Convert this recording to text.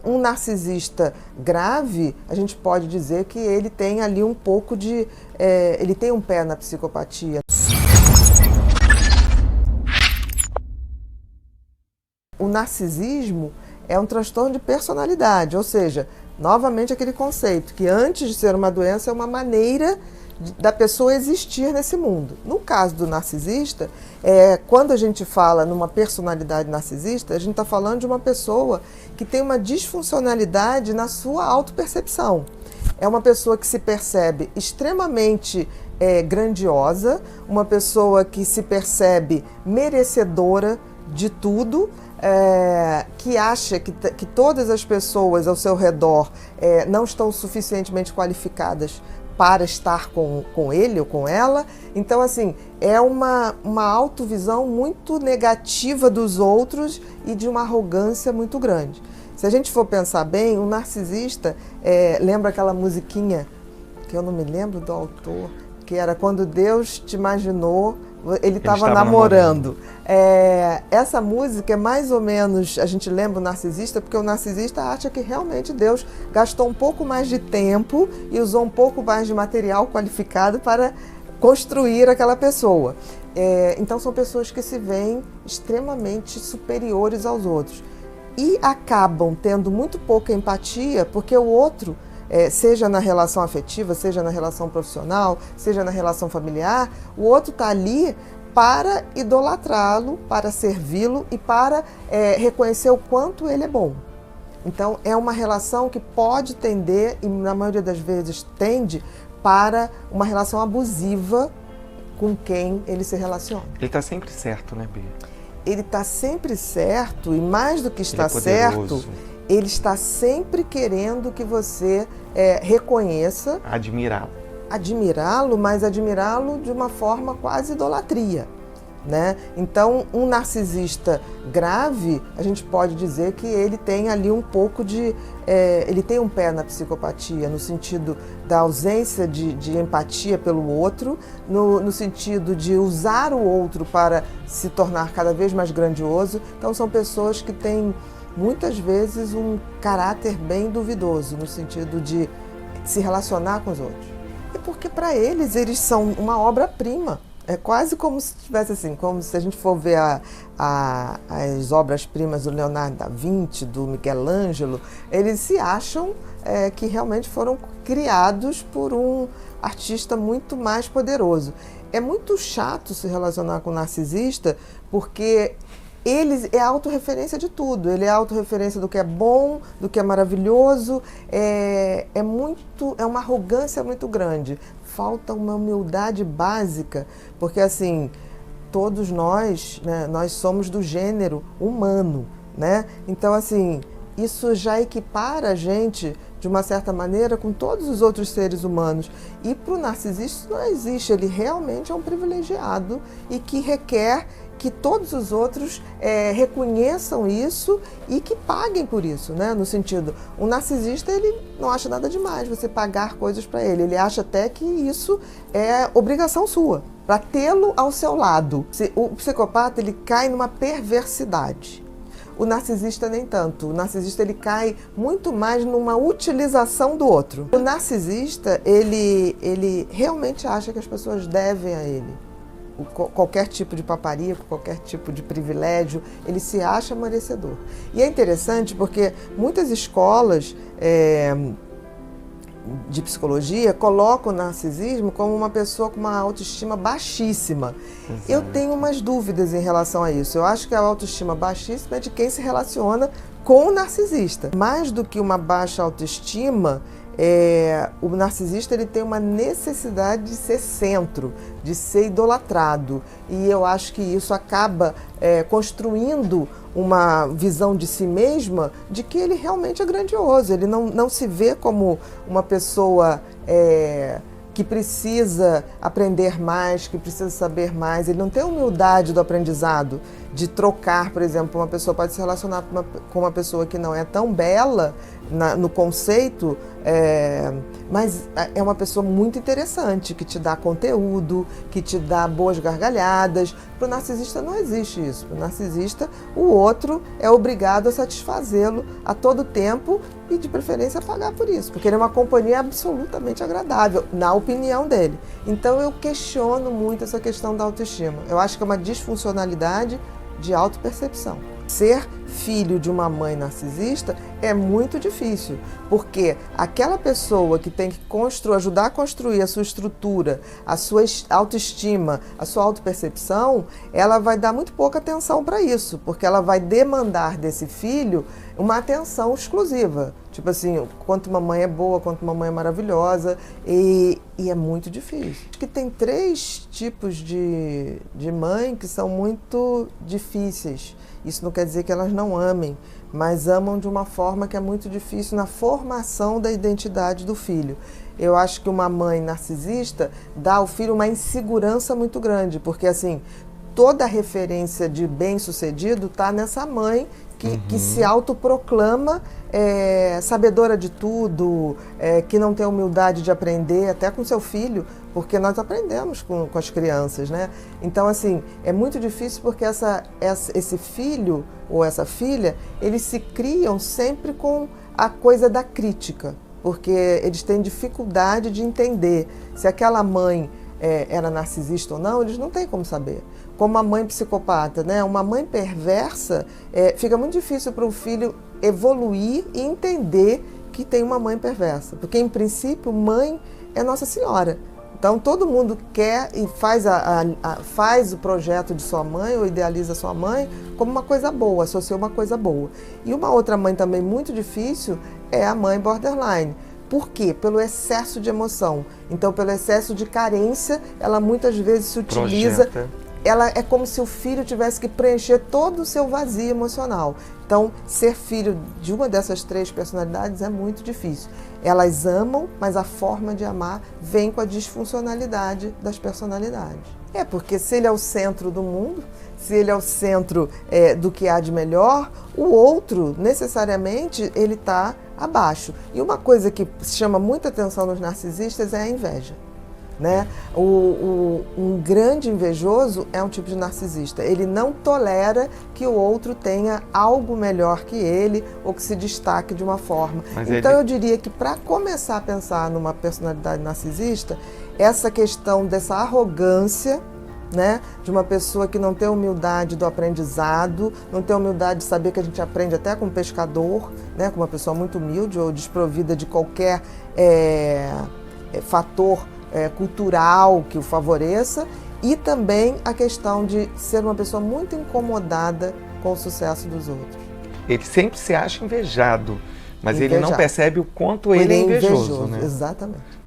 um narcisista grave, a gente pode dizer que ele tem ali um pouco de... ele tem um pé na psicopatia. O narcisismo é um transtorno de personalidade, ou seja, novamente aquele conceito que antes de ser uma doença é uma maneira da pessoa existir nesse mundo. No caso do narcisista, quando a gente fala numa personalidade narcisista, a gente está falando de uma pessoa que tem uma disfuncionalidade na sua autopercepção. É uma pessoa que se percebe extremamente grandiosa, uma pessoa que se percebe merecedora de tudo, que acha que todas as pessoas ao seu redor não estão suficientemente qualificadas para estar com ele ou com ela. Então, assim, é uma autovisão muito negativa dos outros e de uma arrogância muito grande. Se a gente for pensar bem, o narcisista, lembra aquela musiquinha, que eu não me lembro do autor, que era Quando Deus Te Imaginou, ele estava namorando. Essa música é mais ou menos, a gente lembra o narcisista, porque o narcisista acha que realmente Deus gastou um pouco mais de tempo e usou um pouco mais de material qualificado para construir aquela pessoa. Então são pessoas que se veem extremamente superiores aos outros e acabam tendo muito pouca empatia, porque o outro, seja na relação afetiva, seja na relação profissional, seja na relação familiar, o outro está ali para idolatrá-lo, para servi-lo e para reconhecer o quanto ele é bom. Então é uma relação que pode tender, e na maioria das vezes tende, para uma relação abusiva com quem ele se relaciona. Ele está sempre certo, né, Bia? Ele está sempre certo, e mais do que está certo, ele está sempre querendo que você reconheça. Admirá-lo, mas admirá-lo de uma forma quase idolatria, né? Então, um narcisista grave, a gente pode dizer que ele tem ali um pouco de... ele tem um pé na psicopatia, no sentido da ausência de empatia pelo outro, no sentido de usar o outro para se tornar cada vez mais grandioso. Então, são pessoas que têm muitas vezes um caráter bem duvidoso, no sentido de se relacionar com os outros. E porque para eles são uma obra-prima. É quase como se tivesse assim, como se a gente for ver as obras-primas do Leonardo da Vinci, do Michelangelo, eles se acham que realmente foram criados por um artista muito mais poderoso. É muito chato se relacionar com um narcisista, porque ele é a autorreferência de tudo, ele é a autorreferência do que é bom, do que é maravilhoso, é uma arrogância muito grande. Falta uma humildade básica, porque assim, todos nós, né, nós somos do gênero humano, né? Então assim, isso já equipara a gente de uma certa maneira com todos os outros seres humanos. E para o narcisista isso não existe, ele realmente é um privilegiado e que requer que todos os outros reconheçam isso e que paguem por isso, né? No sentido, um narcisista, ele não acha nada demais você pagar coisas para ele. Ele acha até que isso é obrigação sua, para tê-lo ao seu lado. O psicopata, ele cai numa perversidade. O narcisista nem tanto. O narcisista, ele cai muito mais numa utilização do outro. O narcisista, ele realmente acha que as pessoas devem a ele qualquer tipo de paparico, qualquer tipo de privilégio, ele se acha merecedor. E é interessante porque muitas escolas de psicologia colocam o narcisismo como uma pessoa com uma autoestima baixíssima. Exato. Eu tenho umas dúvidas em relação a isso. Eu acho que a autoestima baixíssima é de quem se relaciona com o narcisista. Mais do que uma baixa autoestima, o narcisista, ele tem uma necessidade de ser centro, de ser idolatrado. E eu acho que isso acaba construindo uma visão de si mesma de que ele realmente é grandioso. Ele não se vê como uma pessoa que precisa aprender mais, que precisa saber mais. Ele não tem humildade do aprendizado. de trocar, por exemplo, uma pessoa pode se relacionar com uma pessoa que não é tão bela no conceito, mas é uma pessoa muito interessante, que te dá conteúdo, que te dá boas gargalhadas. Para o narcisista não existe isso. Para o narcisista, o outro é obrigado a satisfazê-lo a todo tempo e, de preferência, pagar por isso, porque ele é uma companhia absolutamente agradável, na opinião dele. Então, eu questiono muito essa questão da autoestima. Eu acho que é uma disfuncionalidade de autopercepção. Ser filho de uma mãe narcisista é muito difícil, porque aquela pessoa que tem que ajudar a construir a sua estrutura, a sua autoestima, a sua autopercepção, ela vai dar muito pouca atenção para isso, porque ela vai demandar desse filho uma atenção exclusiva. Tipo assim, quanto mamãe é boa, quanto mamãe é maravilhosa, e é muito difícil. Acho que tem 3 tipos de mãe que são muito difíceis. Isso não quer dizer que elas não amem, mas amam de uma forma que é muito difícil na formação da identidade do filho. Eu acho que uma mãe narcisista dá ao filho uma insegurança muito grande, porque assim, toda a referência de bem-sucedido está nessa mãe que se autoproclama sabedora de tudo, que não tem humildade de aprender, até com seu filho, porque nós aprendemos com as crianças, né? Então, assim, é muito difícil porque esse filho ou essa filha, eles se criam sempre com a coisa da crítica, porque eles têm dificuldade de entender se aquela mãe era narcisista ou não, eles não têm como saber. Como a mãe psicopata, né? Uma mãe perversa, fica muito difícil para o filho evoluir e entender que tem uma mãe perversa, porque em princípio mãe é Nossa Senhora. Então todo mundo quer e faz o projeto de sua mãe ou idealiza sua mãe como uma coisa boa, associa uma coisa boa. E uma outra mãe também muito difícil é a mãe borderline. Por quê? Pelo excesso de emoção. Então, pelo excesso de carência, ela muitas vezes se utiliza... Ela é como se o filho tivesse que preencher todo o seu vazio emocional. Então, ser filho de uma dessas 3 personalidades é muito difícil. Elas amam, mas a forma de amar vem com a disfuncionalidade das personalidades. Porque se ele é o centro do mundo, se ele é o centro do que há de melhor, o outro, necessariamente, ele está abaixo. E uma coisa que chama muita atenção nos narcisistas é a inveja. Né? Um grande invejoso é um tipo de narcisista. Ele não tolera que o outro tenha algo melhor que ele ou que se destaque de uma forma. Então eu diria que para começar a pensar numa personalidade narcisista, essa questão dessa arrogância, né, de uma pessoa que não tem humildade do aprendizado, não tem humildade de saber que a gente aprende até com um pescador, né, com uma pessoa muito humilde ou desprovida de qualquer fator cultural que o favoreça, e também a questão de ser uma pessoa muito incomodada com o sucesso dos outros. Ele sempre se acha invejado, mas ele não percebe o quanto ele é invejoso, né? Exatamente.